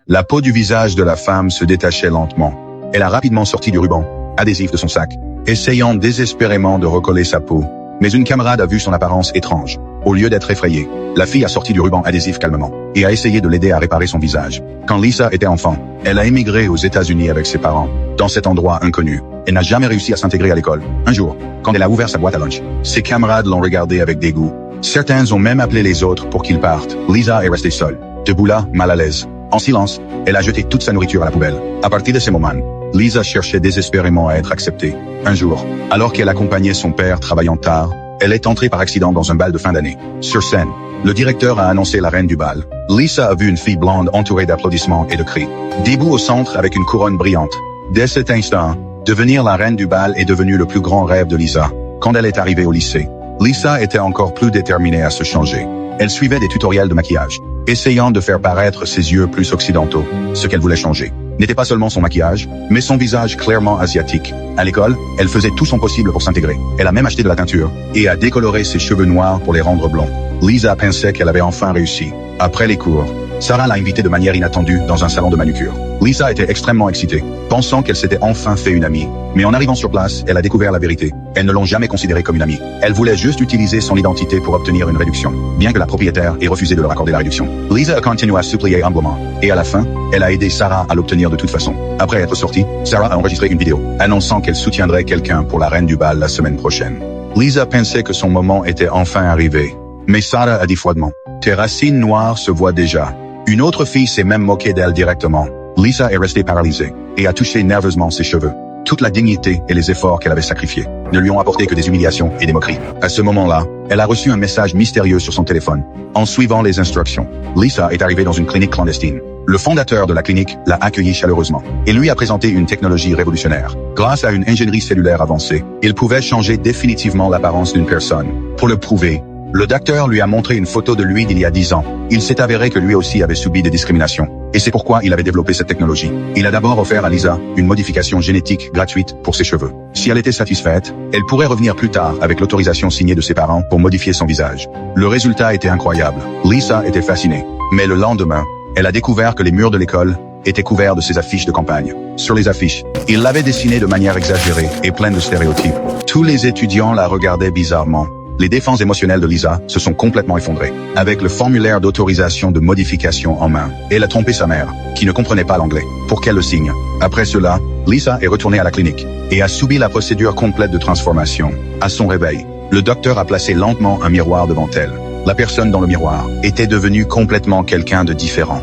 La peau du visage de la femme se détachait lentement. Elle a rapidement sorti du ruban adhésif de son sac, essayant désespérément de recoller sa peau. Mais une camarade a vu son apparence étrange. Au lieu d'être effrayée, la fille a sorti du ruban adhésif calmement et a essayé de l'aider à réparer son visage. Quand Lisa était enfant, elle a émigré aux États-Unis avec ses parents, dans cet endroit inconnu. Elle n'a jamais réussi à s'intégrer à l'école. Un jour, quand elle a ouvert sa boîte à lunch, ses camarades l'ont regardée avec dégoût. Certains ont même appelé les autres pour qu'ils partent. Lisa est restée seule, debout là, mal à l'aise. En silence, elle a jeté toute sa nourriture à la poubelle. À partir de ce moment, Lisa cherchait désespérément à être acceptée. Un jour, alors qu'elle accompagnait son père travaillant tard, elle est entrée par accident dans un bal de fin d'année. Sur scène, le directeur a annoncé la reine du bal. Lisa a vu une fille blonde entourée d'applaudissements et de cris. Debout au centre avec une couronne brillante. Dès cet instant, devenir la reine du bal est devenu le plus grand rêve de Lisa. Quand elle est arrivée au lycée, Lisa était encore plus déterminée à se changer. Elle suivait des tutoriels de maquillage, essayant de faire paraître ses yeux plus occidentaux. Ce qu'elle voulait changer n'était pas seulement son maquillage, mais son visage clairement asiatique. À l'école, elle faisait tout son possible pour s'intégrer. Elle a même acheté de la teinture et a décoloré ses cheveux noirs pour les rendre blonds. Lisa pensait qu'elle avait enfin réussi. Après les cours, Sarah l'a invitée de manière inattendue dans un salon de manucure. Lisa était extrêmement excitée, pensant qu'elle s'était enfin fait une amie. Mais en arrivant sur place, elle a découvert la vérité. Elles ne l'ont jamais considérée comme une amie. Elle voulait juste utiliser son identité pour obtenir une réduction, bien que la propriétaire ait refusé de leur accorder la réduction. Lisa a continué à supplier humblement, et à la fin, elle a aidé Sarah à l'obtenir de toute façon. Après être sortie, Sarah a enregistré une vidéo, annonçant qu'elle soutiendrait quelqu'un pour la reine du bal la semaine prochaine. Lisa pensait que son moment était enfin arrivé. Mais Sarah a dit froidement, « Tes racines noires se voient déjà. » Une autre fille s'est même moquée d'elle directement. Lisa est restée paralysée et a touché nerveusement ses cheveux. Toute la dignité et les efforts qu'elle avait sacrifiés ne lui ont apporté que des humiliations et des moqueries. À ce moment-là, elle a reçu un message mystérieux sur son téléphone. En suivant les instructions, Lisa est arrivée dans une clinique clandestine. Le fondateur de la clinique l'a accueillie chaleureusement et lui a présenté une technologie révolutionnaire. Grâce à une ingénierie cellulaire avancée, il pouvait changer définitivement l'apparence d'une personne. Pour le prouver, le docteur lui a montré une photo de lui d'il y a 10 ans. Il s'est avéré que lui aussi avait subi des discriminations. Et c'est pourquoi il avait développé cette technologie. Il a d'abord offert à Lisa une modification génétique gratuite pour ses cheveux. Si elle était satisfaite, elle pourrait revenir plus tard avec l'autorisation signée de ses parents pour modifier son visage. Le résultat était incroyable. Lisa était fascinée. Mais le lendemain, elle a découvert que les murs de l'école étaient couverts de ses affiches de campagne. Sur les affiches, il l'avait dessinée de manière exagérée et pleine de stéréotypes. Tous les étudiants la regardaient bizarrement. Les défenses émotionnelles de Lisa se sont complètement effondrées. Avec le formulaire d'autorisation de modification en main, elle a trompé sa mère, qui ne comprenait pas l'anglais, pour qu'elle le signe. Après cela, Lisa est retournée à la clinique et a subi la procédure complète de transformation. À son réveil, le docteur a placé lentement un miroir devant elle. La personne dans le miroir était devenue complètement quelqu'un de différent.